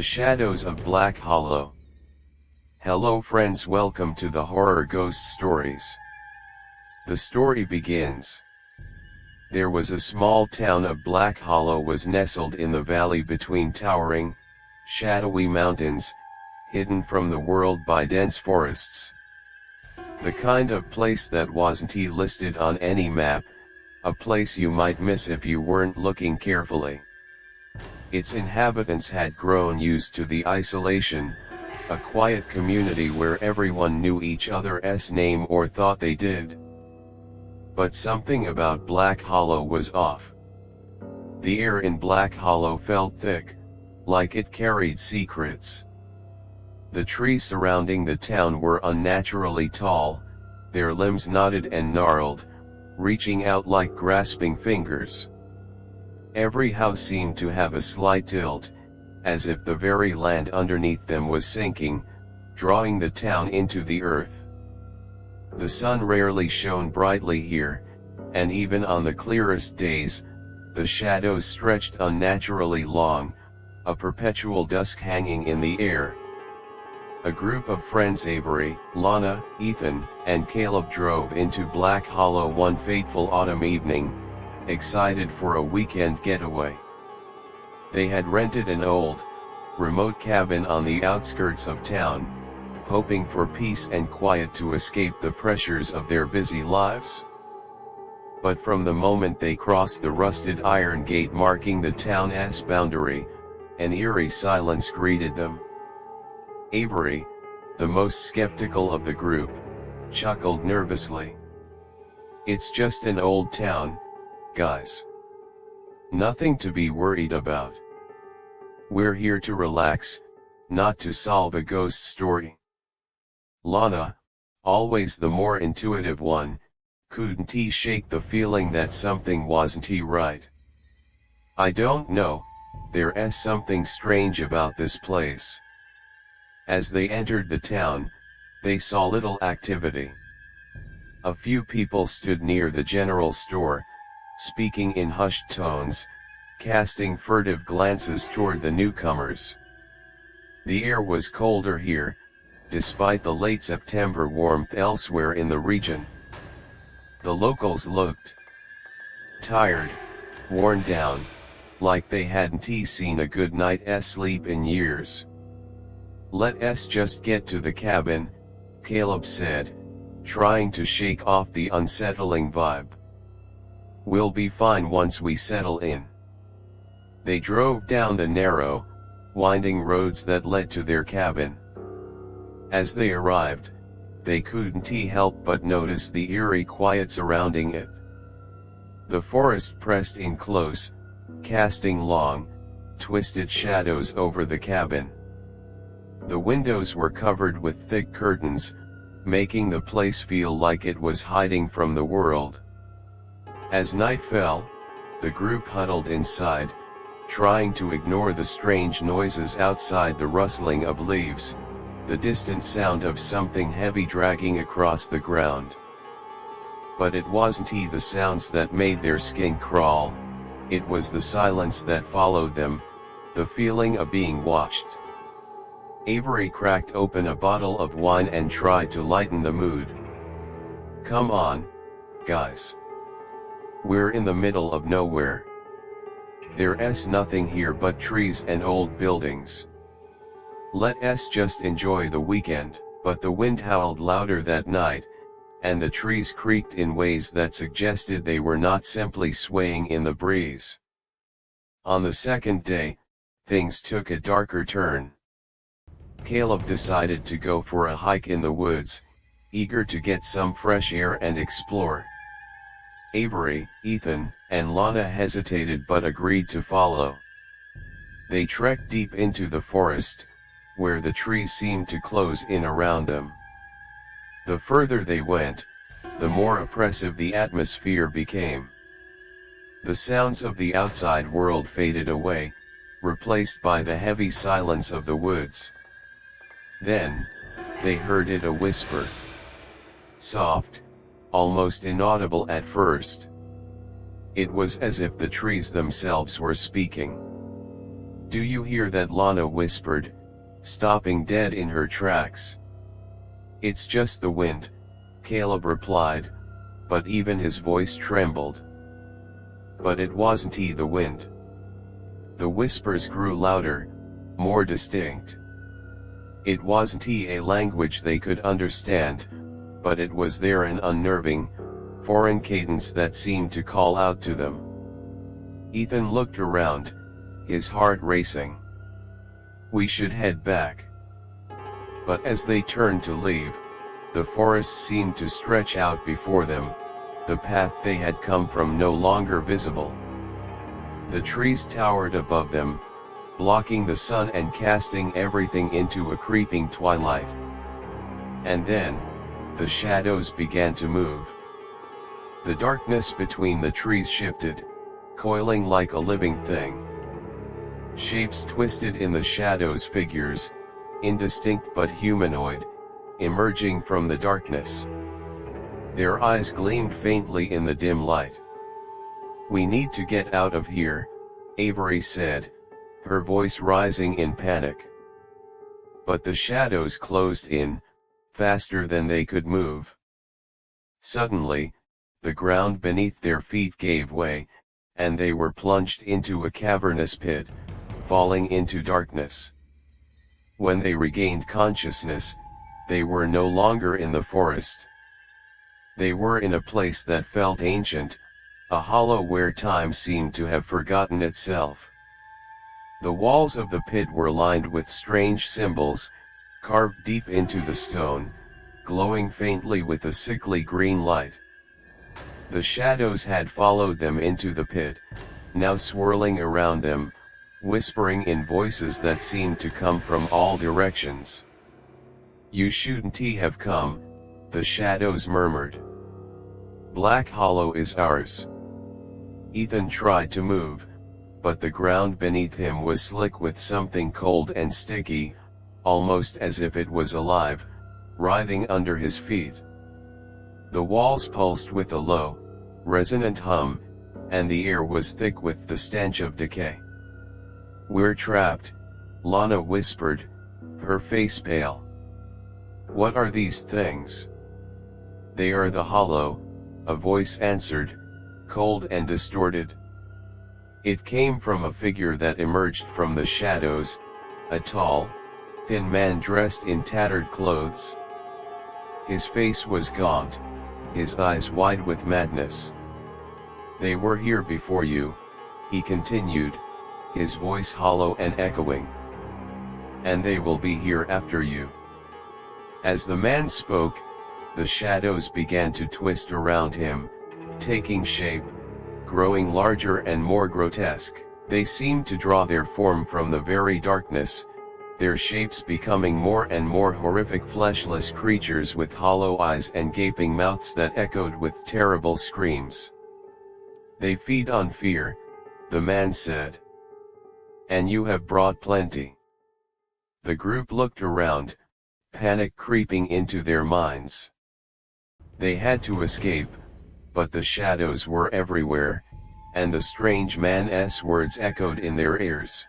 The Shadows of Black Hollow. Hello friends, welcome to the horror ghost stories. The story begins. There was a small town of Black Hollow was nestled in the valley between towering, shadowy mountains, hidden from the world by dense forests. The kind of place that wasn't listed on any map, a place you might miss if you weren't looking carefully. Its inhabitants had grown used to the isolation, a quiet community where everyone knew each other's name or thought they did. But something about Black Hollow was off. The air in Black Hollow felt thick, like it carried secrets. The trees surrounding the town were unnaturally tall, their limbs knotted and gnarled, reaching out like grasping fingers. Every house seemed to have a slight tilt, as if the very land underneath them was sinking, drawing the town into the earth. The sun rarely shone brightly here, and even on the clearest days, the shadows stretched unnaturally long, a perpetual dusk hanging in the air. A group of friends, Avery, Lana, Ethan, and Caleb, drove into Black Hollow one fateful autumn evening, excited for a weekend getaway. They had rented an old, remote cabin on the outskirts of town, hoping for peace and quiet to escape the pressures of their busy lives. But from the moment they crossed the rusted iron gate marking the town's boundary, an eerie silence greeted them. Avery, the most skeptical of the group, chuckled nervously. "It's just an old town, guys. Nothing to be worried about. We're here to relax, not to solve a ghost story." Lana, always the more intuitive one, couldn't shake the feeling that something wasn't right. "I don't know, there's something strange about this place." As they entered the town, they saw little activity. A few people stood near the general store, speaking in hushed tones, casting furtive glances toward the newcomers. The air was colder here, despite the late September warmth elsewhere in the region. The locals looked tired, worn down, like they hadn't seen a good night's sleep in years. "Let's just get to the cabin," Caleb said, trying to shake off the unsettling vibe. "We'll be fine once we settle in." They drove down the narrow, winding roads that led to their cabin. As they arrived, they couldn't help but notice the eerie quiet surrounding it. The forest pressed in close, casting long, twisted shadows over the cabin. The windows were covered with thick curtains, making the place feel like it was hiding from the world. As night fell, the group huddled inside, trying to ignore the strange noises outside, the rustling of leaves, the distant sound of something heavy dragging across the ground. But it wasn't the sounds that made their skin crawl, it was the silence that followed them, the feeling of being watched. Avery cracked open a bottle of wine and tried to lighten the mood. "Come on, guys. We're in the middle of nowhere. There's nothing here but trees and old buildings. Let's just enjoy the weekend." But the wind howled louder that night, and the trees creaked in ways that suggested they were not simply swaying in the breeze. On the second day, things took a darker turn. Caleb decided to go for a hike in the woods, eager to get some fresh air and explore. Avery, Ethan, and Lana hesitated but agreed to follow. They trekked deep into the forest, where the trees seemed to close in around them. The further they went, the more oppressive the atmosphere became. The sounds of the outside world faded away, replaced by the heavy silence of the woods. Then, they heard a whisper. Soft, almost inaudible at first. It was as if the trees themselves were speaking. "Do you hear that?" Lana whispered, stopping dead in her tracks. "It's just the wind," Caleb replied, but even his voice trembled. But it wasn't the wind. The whispers grew louder, more distinct. It wasn't a language they could understand, but it was there, an unnerving, foreign cadence that seemed to call out to them. Ethan looked around, his heart racing. "We should head back." But as they turned to leave, the forest seemed to stretch out before them, the path they had come from no longer visible. The trees towered above them, blocking the sun and casting everything into a creeping twilight. And then, the shadows began to move. The darkness between the trees shifted, coiling like a living thing. Shapes twisted in the shadows, figures, indistinct but humanoid, emerging from the darkness. Their eyes gleamed faintly in the dim light. "We need to get out of here," Avery said, her voice rising in panic. But the shadows closed in, faster than they could move. Suddenly, the ground beneath their feet gave way, and they were plunged into a cavernous pit, falling into darkness. When they regained consciousness, they were no longer in the forest. They were in a place that felt ancient, a hollow where time seemed to have forgotten itself. The walls of the pit were lined with strange symbols, carved deep into the stone, glowing faintly with a sickly green light. The shadows had followed them into the pit, now swirling around them, whispering in voices that seemed to come from all directions. "You shouldn't have come," the shadows murmured. "Black Hollow is ours." Ethan tried to move, but the ground beneath him was slick with something cold and sticky, almost as if it was alive, writhing under his feet. The walls pulsed with a low, resonant hum, and the air was thick with the stench of decay. "We're trapped," Lana whispered, her face pale. "What are these things?" "They are the Hollow," a voice answered, cold and distorted. It came from a figure that emerged from the shadows, a tall, thin man dressed in tattered clothes. His face was gaunt, his eyes wide with madness. "They were here before you," he continued, his voice hollow and echoing. "And they will be here after you." As the man spoke, the shadows began to twist around him, taking shape, growing larger and more grotesque. They seemed to draw their form from the very darkness, their shapes becoming more and more horrific, fleshless creatures with hollow eyes and gaping mouths that echoed with terrible screams. "They feed on fear," the man said. "And you have brought plenty." The group looked around, panic creeping into their minds. They had to escape, but the shadows were everywhere, and the strange man's words echoed in their ears.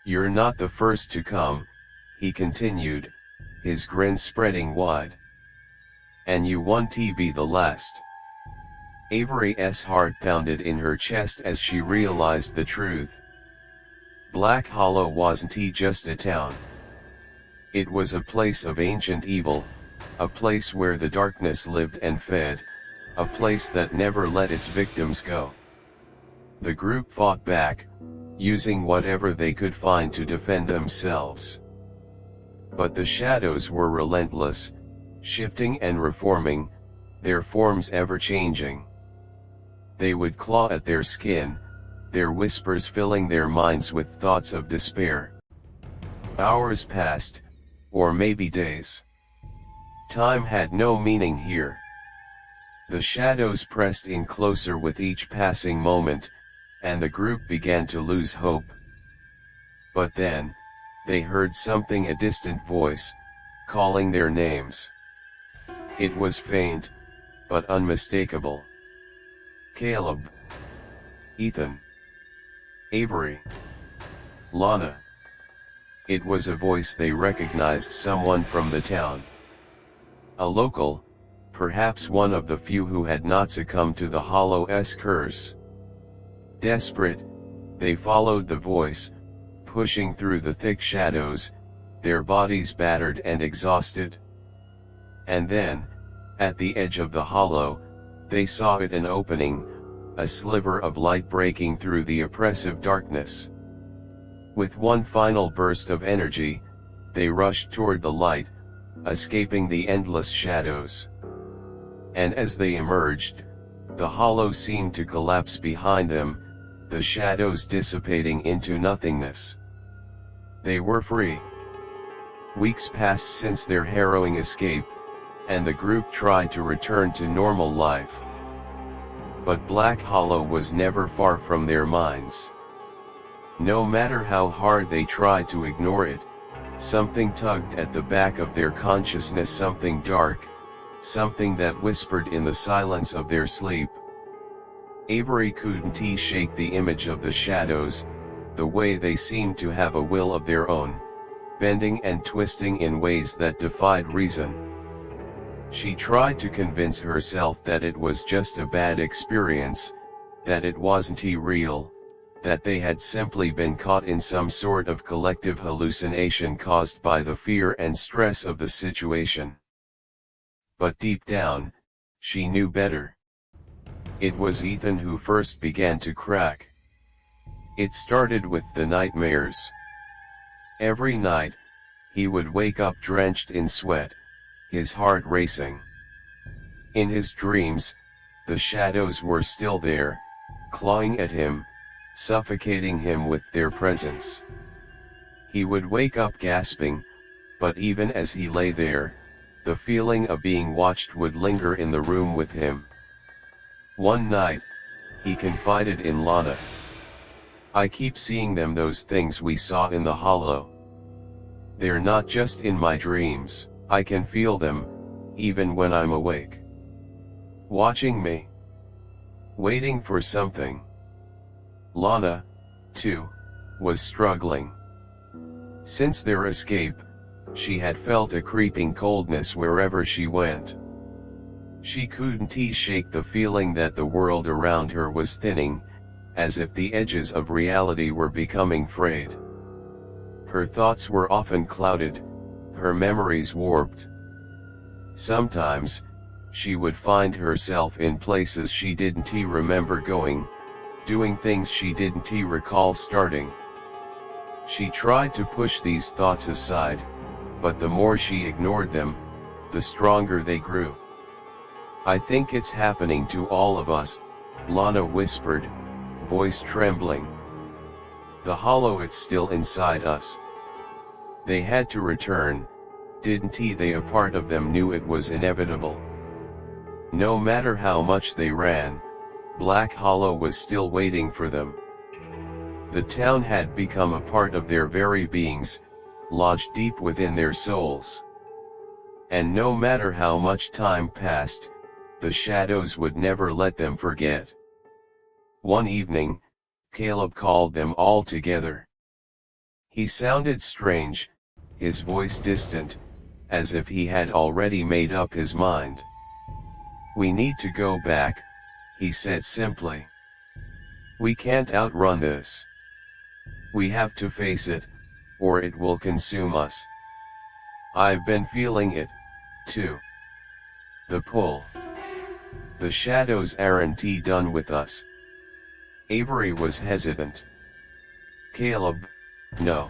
"You're not the first to come," he continued, his grin spreading wide. "And you won't be the last." Avery's heart pounded in her chest as she realized the truth. Black Hollow wasn't just a town. It was a place of ancient evil, a place where the darkness lived and fed, a place that never let its victims go. The group fought back, using whatever they could find to defend themselves. But the shadows were relentless, shifting and reforming, their forms ever changing. They would claw at their skin, their whispers filling their minds with thoughts of despair. Hours passed, or maybe days. Time had no meaning here. The shadows pressed in closer with each passing moment, and the group began to lose hope. But then, they heard something, a distant voice, calling their names. It was faint, but unmistakable. "Caleb. Ethan. Avery." Lana. It was a voice they recognized, someone from the town. A local, perhaps one of the few who had not succumbed to the Hollow's curse. Desperate, they followed the voice, pushing through the thick shadows, their bodies battered and exhausted. And then, at the edge of the hollow, they saw it, an opening, a sliver of light breaking through the oppressive darkness. With one final burst of energy, they rushed toward the light, escaping the endless shadows. And as they emerged, the hollow seemed to collapse behind them, the shadows dissipating into nothingness. They were free. Weeks passed since their harrowing escape, and the group tried to return to normal life. But Black Hollow was never far from their minds. No matter how hard they tried to ignore it, something tugged at the back of their consciousness, something dark, something that whispered in the silence of their sleep. Avery couldn't shake the image of the shadows, the way they seemed to have a will of their own, bending and twisting in ways that defied reason. She tried to convince herself that it was just a bad experience, that it wasn't real, that they had simply been caught in some sort of collective hallucination caused by the fear and stress of the situation. But deep down, she knew better. It was Ethan who first began to crack. It started with the nightmares. Every night, he would wake up drenched in sweat, his heart racing. In his dreams, the shadows were still there, clawing at him, suffocating him with their presence. He would wake up gasping, but even as he lay there, the feeling of being watched would linger in the room with him. One night, he confided in Lana. "I keep seeing them, those things we saw in the hollow. They're not just in my dreams, I can feel them, even when I'm awake. Watching me. Waiting for something." Lana, too, was struggling. Since their escape, she had felt a creeping coldness wherever she went. She couldn't shake the feeling that the world around her was thinning, as if the edges of reality were becoming frayed. Her thoughts were often clouded, her memories warped. Sometimes, she would find herself in places she didn't remember going, doing things she didn't recall starting. She tried to push these thoughts aside, but the more she ignored them, the stronger they grew. "I think it's happening to all of us," Lana whispered, voice trembling. "The hollow, it's still inside us." They had to return, didn't they? A part of them knew it was inevitable. No matter how much they ran, Black Hollow was still waiting for them. The town had become a part of their very beings, lodged deep within their souls. And no matter how much time passed, the shadows would never let them forget. One evening, Caleb called them all together. He sounded strange, his voice distant, as if he had already made up his mind. "We need to go back," he said simply. "We can't outrun this. We have to face it, or it will consume us. I've been feeling it, too. The pull. The shadows aren't done with us." Avery was hesitant. "Caleb, no.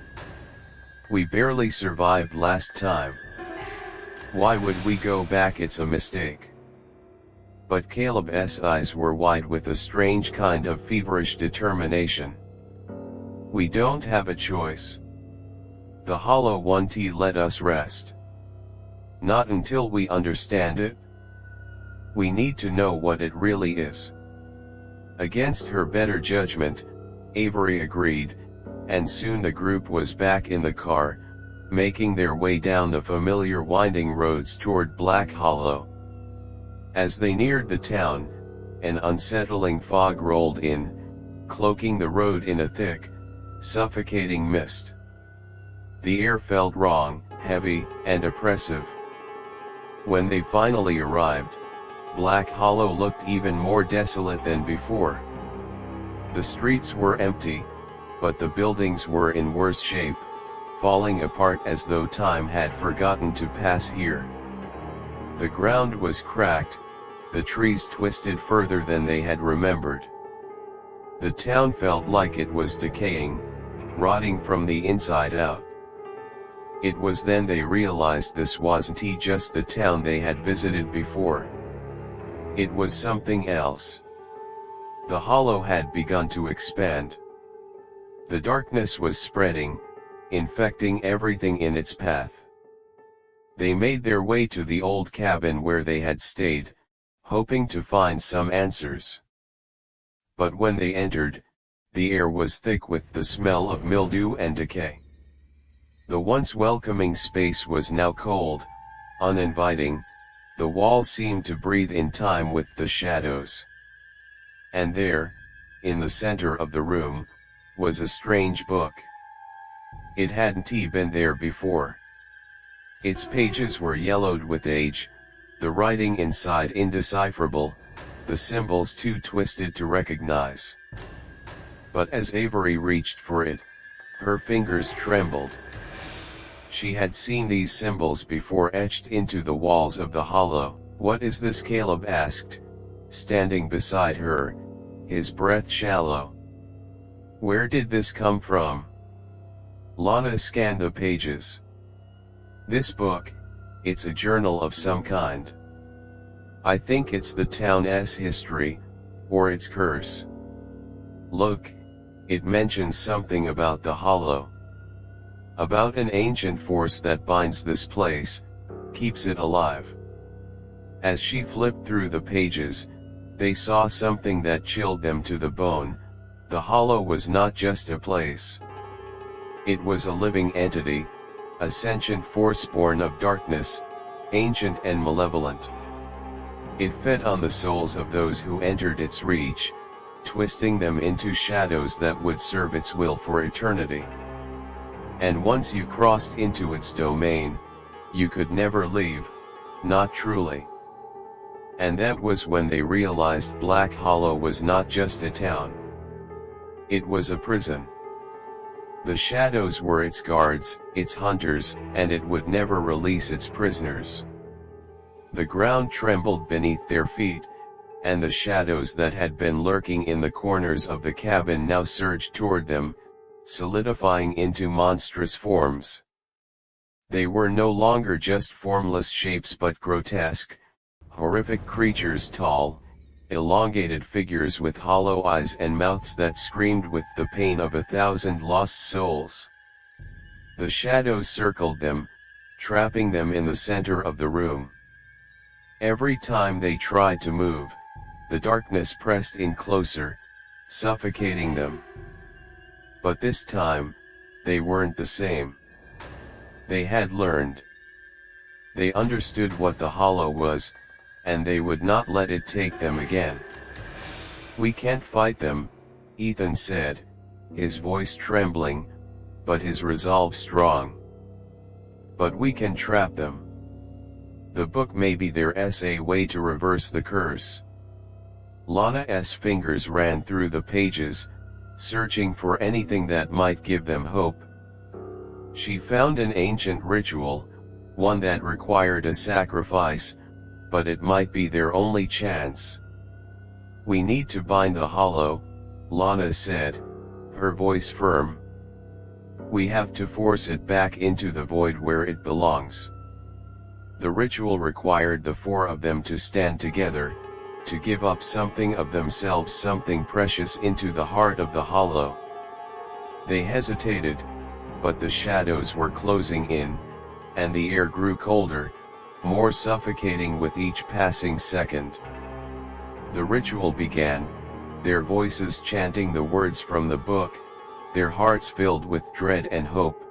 We barely survived last time. Why would we go back? It's a mistake." But Caleb's eyes were wide with a strange kind of feverish determination. "We don't have a choice. The hollow won't let us rest. Not until we understand it. We need to know what it really is." Against her better judgment, Avery agreed, and soon the group was back in the car, making their way down the familiar winding roads toward Black Hollow. As they neared the town, an unsettling fog rolled in, cloaking the road in a thick, suffocating mist. The air felt wrong, heavy, and oppressive. When they finally arrived, Black Hollow looked even more desolate than before. The streets were empty, but the buildings were in worse shape, falling apart as though time had forgotten to pass here. The ground was cracked, the trees twisted further than they had remembered. The town felt like it was decaying, rotting from the inside out. It was then they realized this wasn't just the town they had visited before. It was something else. The hollow had begun to expand. The darkness was spreading, infecting everything in its path. They made their way to the old cabin where they had stayed, hoping to find some answers. But when they entered, the air was thick with the smell of mildew and decay. The once welcoming space was now cold, uninviting, the walls seemed to breathe in time with the shadows. And there, in the center of the room, was a strange book. It hadn't been there before. Its pages were yellowed with age, the writing inside indecipherable, the symbols too twisted to recognize. But as Avery reached for it, her fingers trembled. She had seen these symbols before etched into the walls of the hollow. "What is this?" Caleb asked, standing beside her, his breath shallow. "Where did this come from?" Lana scanned the pages. "This book, it's a journal of some kind. I think it's the town's history, or its curse. Look, it mentions something about the hollow. About an ancient force that binds this place, keeps it alive." As she flipped through the pages, they saw something that chilled them to the bone. The hollow was not just a place. It was a living entity, a sentient force born of darkness, ancient and malevolent. It fed on the souls of those who entered its reach, twisting them into shadows that would serve its will for eternity. And once you crossed into its domain, you could never leave, not truly. And that was when they realized Black Hollow was not just a town. It was a prison. The shadows were its guards, its hunters, and it would never release its prisoners. The ground trembled beneath their feet, and the shadows that had been lurking in the corners of the cabin now surged toward them, solidifying into monstrous forms. They were no longer just formless shapes but grotesque, horrific creatures, tall, elongated figures with hollow eyes and mouths that screamed with the pain of 1,000 lost souls. The shadows circled them, trapping them in the center of the room. Every time they tried to move, the darkness pressed in closer, suffocating them. But this time, they weren't the same. They had learned. They understood what the hollow was, and they would not let it take them again. "We can't fight them," Ethan said, his voice trembling, but his resolve strong. "But we can trap them. The book may be their way to reverse the curse." Lana's fingers ran through the pages, searching for anything that might give them hope. She found an ancient ritual, one that required a sacrifice, but it might be their only chance. "We need to bind the hollow," Lana said, her voice firm. "We have to force it back into the void where it belongs." The ritual required the four of them to stand together, to give up something of themselves, something precious, into the heart of the hollow. They hesitated, but the shadows were closing in, and the air grew colder, more suffocating with each passing second. The ritual began, their voices chanting the words from the book, their hearts filled with dread and hope.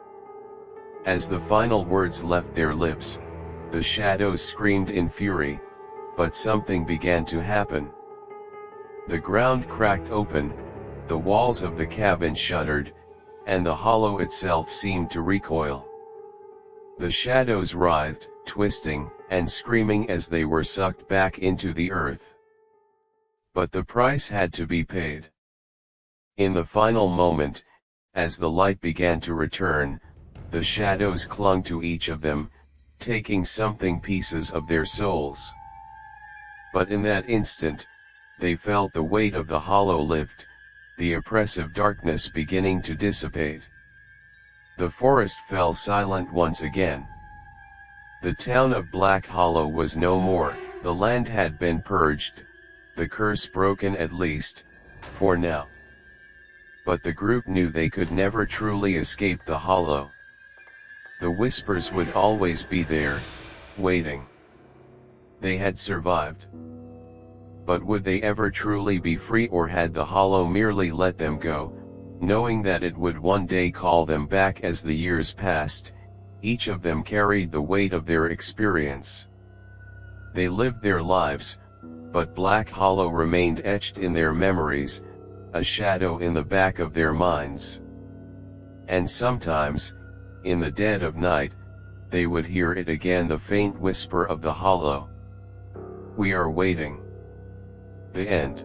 As the final words left their lips, the shadows screamed in fury, but something began to happen. The ground cracked open, the walls of the cabin shuddered, and the hollow itself seemed to recoil. The shadows writhed, twisting, and screaming as they were sucked back into the earth. But the price had to be paid. In the final moment, as the light began to return, the shadows clung to each of them, taking something pieces of their souls. But in that instant, they felt the weight of the hollow lift, the oppressive darkness beginning to dissipate. The forest fell silent once again. The town of Black Hollow was no more, the land had been purged, the curse broken at least, for now. But the group knew they could never truly escape the hollow. The whispers would always be there, waiting. They had survived. But would they ever truly be free, or had the hollow merely let them go, knowing that it would one day call them back? As the years passed, each of them carried the weight of their experience. They lived their lives, but Black Hollow remained etched in their memories, a shadow in the back of their minds. And sometimes, in the dead of night, they would hear it again, the faint whisper of the hollow. "We are waiting." The end.